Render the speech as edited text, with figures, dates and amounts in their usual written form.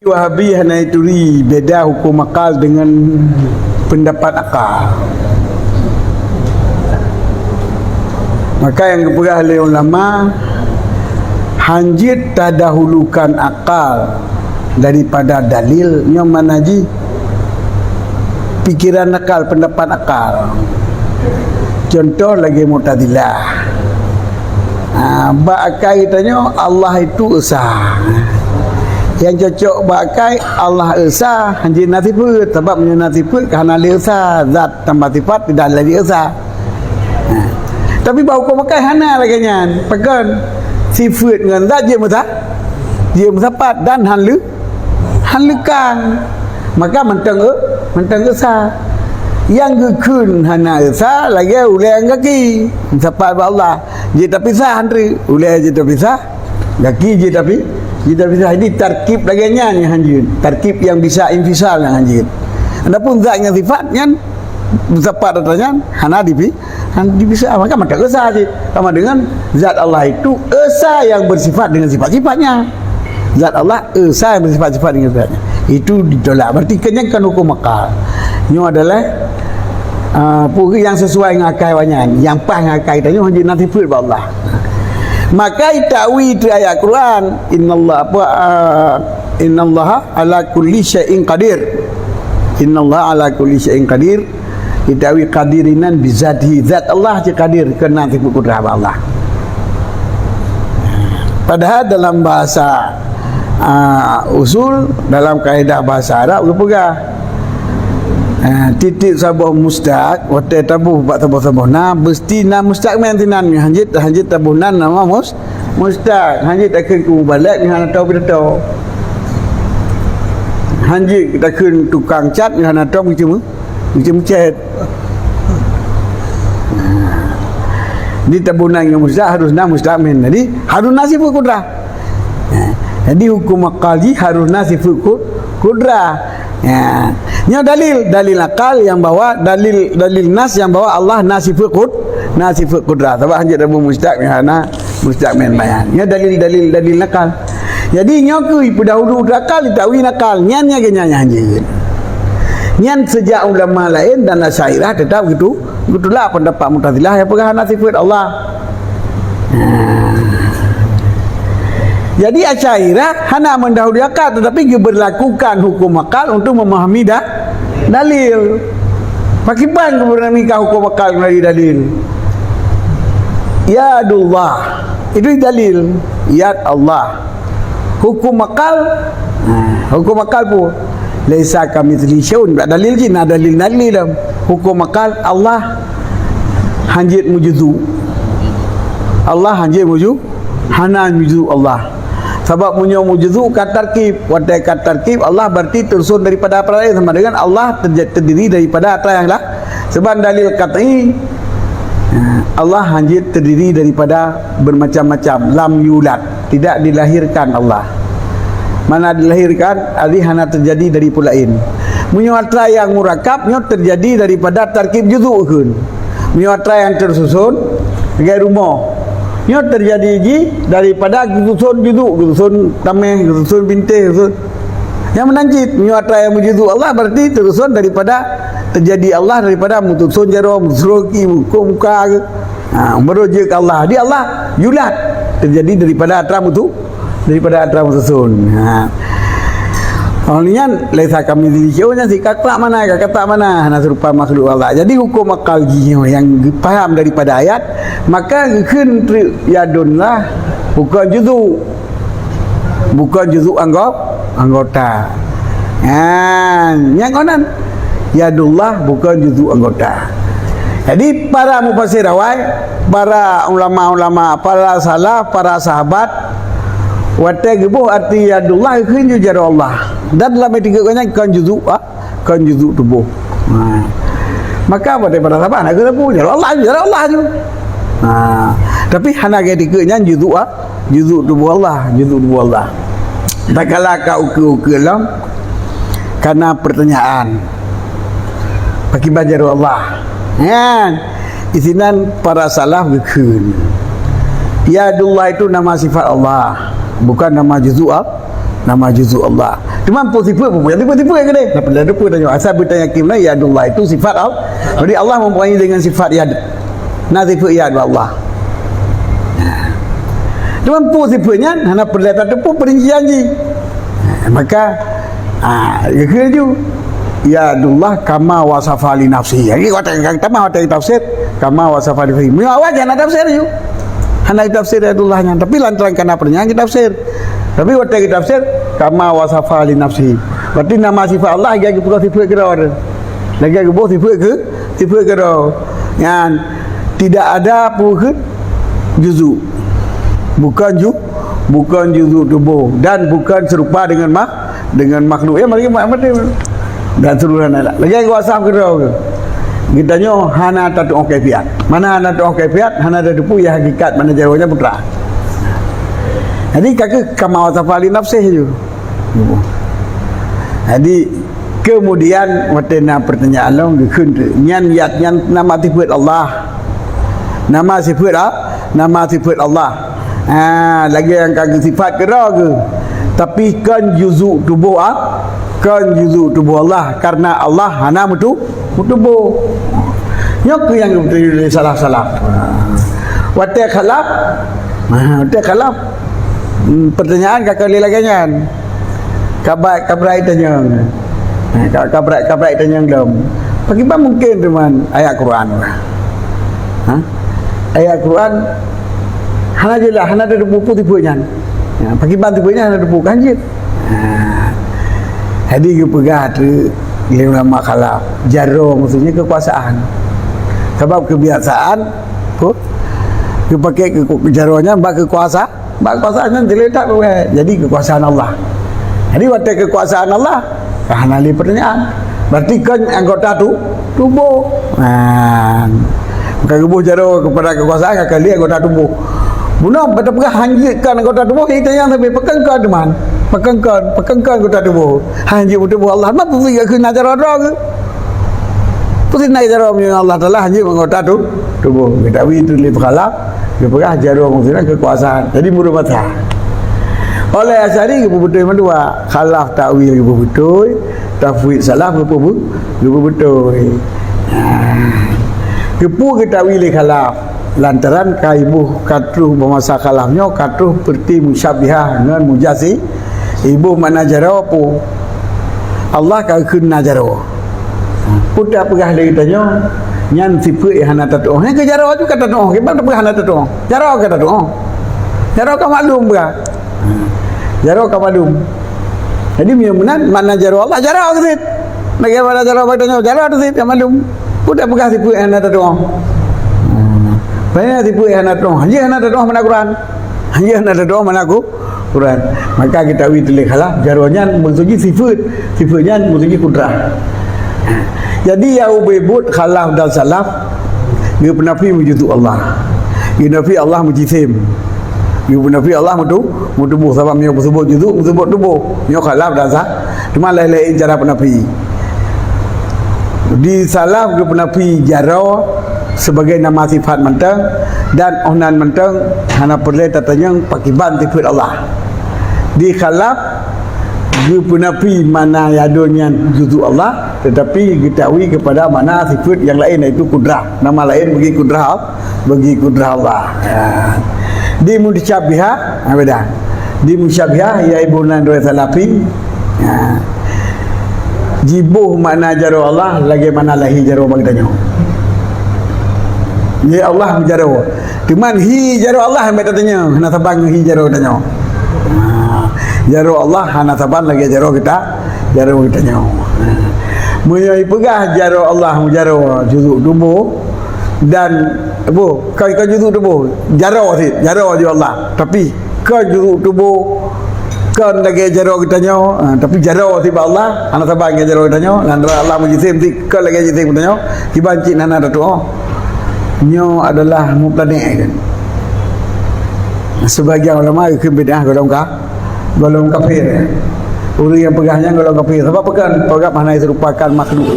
Wahabi Hanaituri beda hukum akal dengan pendapat akal. Maka yang dipegang oleh ulama, hanjit terdahulukan akal daripada dalil. Yang mana ji? Pikiran akal, pendapat akal. Contoh lagi Mu'tazilah. Bakai tanya Allah itu esa. Yang cocok bakai Allah esa hanjit nasifut, sebab nasifut kerana dia esa, zat tambah sifat tidak lagi esa. Tapi bau kau pakai hana lagi nyan, pekan sifat dengan zat dia musapat dan hanlukan, maka mentang esa. Yang gekun hana esa lagi ulai yang kaki musapat Allah. Dia tak pisah handri, ulai je tak pisah, kaki je tapi kita bisa. Ini tarkib lagi nyan yang hanjit, tarkib yang bisa infisal yang hanjit. Adapun zat yang sifatnya musapat datanya hana bisa, maka maka esa je. Sama dengan zat Allah itu esa yang bersifat dengan sifat-sifatnya. Zat Allah esa yang bersifat-sifat dengan sifatnya. Itu ditolak. Berarti kenyangkan hukum akal. Ini adalah yang sesuai dengan akal wanyan, yang pas dengan akal tanya hanjit nasifut ba Allah. Maka itawi itu ayat Quran, innallaha ala kulli syai'in qadir. Innallaha ala kulli syai'in qadir. Itawi qadirinan bizatihi, zat Allah je qadir kena sifat kudrah Allah. Padahal dalam bahasa usul, dalam kaedah bahasa Arab berpegang titik sabah mustaq wate tabuh bak tabuh na mesti na mustaq men tinan hanjit tabuh nan nama mustaq hanjit akan ku balik ni hana tahu betul hanjit akan tukang cat ni hana tahu macam cat di tabuh nan yang mustaq harus na mustaq men, jadi harus nasib kudrah. Jadi hukum akal harus nasib kudrah. Nya dalil akal yang bawa dalil nas yang bawa Allah nasifut kudrah. Sebab hanjat Abu Mustaq hana Mustaq men bayan. Nya dalil akal. Jadi nya ku pendahulu akal ditawi akal. Nyan nya hanjit. Nyan sejak ulama lain dan Asy'ariyah tetap gitu. Gitulah pendapat Mu'tazilah yang pegang nasifut Allah. Jadi Asy'ariyah hana mendahului akal, tetapi dia berlakukan hukum akal untuk memahami dalil. Pakiban keberanikan hukum akal melalui dalil. Yadullah itu dalil. Yad Allah. Hukum akal pun laisa kamitsli syai'un. Dalil je nak dalil dalam hukum akal Allah hanjit mujuzu. Allah hanjit mujuzu, hana mujuzu Allah. Sebab punya mujuzu kat tarkib, wadai kat tarkib Allah berarti tersusun daripada apa lain, sama dengan Allah terdiri daripada apa yang lah. Sebab dalil qat'i Allah hanjit terdiri daripada bermacam-macam. Lam yulad, tidak dilahirkan Allah. Mana dilahirkan ali hana terjadi dari pula lain. Munyatra yang murakabnya terjadi daripada tarkib juzu kun. Munyatra yang tersusun sebagai rumah. Nya terjadi daripada gusun juzu, gusun tameh, gusun bintih, gusun yang menanjit. Munyatra yang mujuzu Allah berarti tersusun daripada terjadi Allah daripada mutusun jarum, musuroki, muka ke. Merujuk Allah. Dia Allah yulad terjadi daripada atra mutusun. Awalnya laisa kami dilihatnya si kata mana hana serupa makhluk Allah. Jadi hukum akal yang faham daripada ayat, maka keun yadunlah bukan juzu anggota. Yang konan yadullah bukan juzu anggota. Jadi para mufassir awal, para ulama-ulama, para salaf, para sahabat wate gebuh arti yadullah keun jar Allah. Dan dalam tiga banyak kan juzu tubuh. Maka pada sahabat nak kena punya Allah je. Tapi hana ketikanya juzu tubuh Allah. Tak kala kau uke lah karena pertanyaan bagi bajar Allah. Isinan para salaf gekun. Yadullah itu nama sifat Allah, bukan nama juzu Allah. Cuma pun sifat pun yang tipu-tipu yang kena. Dapat lupa tanya asal bertanya kimna ya Allah itu sifat Allah. Jadi Allah mempunyai dengan sifat yad. Nah sifat yad Allah. Cuma pun sifatnya hana perlihat tu pun perinci janji. Maka ya kerja ya Allah kama wasafa li nafsi. Jadi kata kama kata tafsir kama wasafa li nafsi. Awak jangan tafsir you. Hana tafsir Allahnya tapi lantaran karena pernyataan kita tafsir. Tapi waktu kita tafsir kama wasafa li nafsi. Berarti nama sifat Allah lagi bukan sifat kita ada. Lagi bukan sifat kita. Yang tidak ada pun juzu. Bukan juzu tubuh dan bukan serupa dengan makhluk. Ya mari dan seluruh anak. Lagi kuasa kita. Kita nyo hana tatu kefiat. Mana hana tatu kefiat, hana ada depu ya hakikat mana jaronya putra. Jadi kakak kama wasafali nafsih je. Jadi kemudian watena pertanyaan long dikun nyan yat nyan nama sifat Allah. Nama sifat Allah. Lagi yang kagak sifat kira ke. Tapi kan juzuk tubuh kan juzuk tubuh Allah karena Allah hana mutu tubuh. Nyok yang betul salah-salah. Wate khalaf. Wate khalaf. Pertanyaan kakak lagi kan. Kabrai tanya. Kabrai tanya belum. Bagaimana mungkin teman ayat Quran? Ayat Quran hana jelah hana ada buku tipunya. Bagaimana tipunya hana ada buku kanjit. Jadi ke pegah tu ulama khalaf jaro maksudnya kekuasaan. Sebab kebiasaan ke pakai jaronya bak kekuasaannya diletak jadi kekuasaan Allah. Jadi waktu kekuasaan Allah karena li pertanyaan. Berarti kan anggota tubuh. Maka kebuh jaro kepada kekuasaan kali anggota tubuh. Bunuh pada pegah hanjitkan anggota tubuh kita yang lebih pekengkan teman. Pekengkan anggota tubuh. Hanjit tubuh Allah mah tu ke najar ada ke. Pusing naik jaro Allah Taala hanjit anggota tubuh. Kita itu li khalaf dia pegah jaro maksudnya kekuasaan. Jadi mudah mata. Oleh asari ke betul dua khalaf takwil ke betul, tafwid salah ke betul. Kepu kita wilih khalaf lantaran kaibuh katruh bermasa khalafnya katruh perti musyabihah dengan mujasi ibu mana jaro pu Allah kau kena jaro pudak pegah lagi tanya nyan sifat hana tatu he ke jaro tu kata tu ke mana pegah hana tatu jaro kata tu jaro ka maklum pegah jaro ka maklum jadi benar mana jaro Allah jaro ke sit bagaimana jaro tanya jaro tu sit ka maklum pudak pegah sifat hana tatu banyak tipu hana tatu hanya hana tatu mana Quran hanya hana tatu mana Quran. Maka kita witli khalaf jaronya maksudnya sifatnya maksudnya kudrah. Jadi ya ubebut khalaf dan salaf dia penafi wujud Allah. Dia nafi Allah mujisim. Dia penafi Allah mutubuh sebab dia sebut juzuk sebut tubuh. Dia khalaf dan salaf. Cuma lain-lain cara penafi. Di salaf dia penafi jaro sebagai nama sifat mentang dan onan mentang hana perlu tatanya pakiban sifat Allah. Di khalaf dia penafi mana yadonya juzuk Allah tetapi diketahui kepada mana sifat yang lain iaitu kudrah. Nama lain bagi kudrah Allah. Di musyabihah beda. Di musyabihah ya ibunan dua salafi. Jibuh makna jaro Allah lagi mana lahi jaro bagi tanya. Ya Allah jaro. Cuman hi jaro Allah yang tanya. Hana tabang hi jaro tanya. Jaro Allah hana taban lagi jaro kita tanya. Menyai pegah jaro Allah jaro juzuk tubuh dan kau juzuk tubuh jaro di Allah tapi kau juzuk tubuh kan lagi jaro kita nyo tapi jaro tiba Allah hana taban lagi jaro kita nyo landra Allah mujisim ti kau lagi jisim kita nyo kibanci nana datu nyo adalah mubtadi' kan. Sebagian ulama itu bid'ah golong kafir. Orang yang pegahnya golong kafir sebab pegang mana itu merupakan makhluk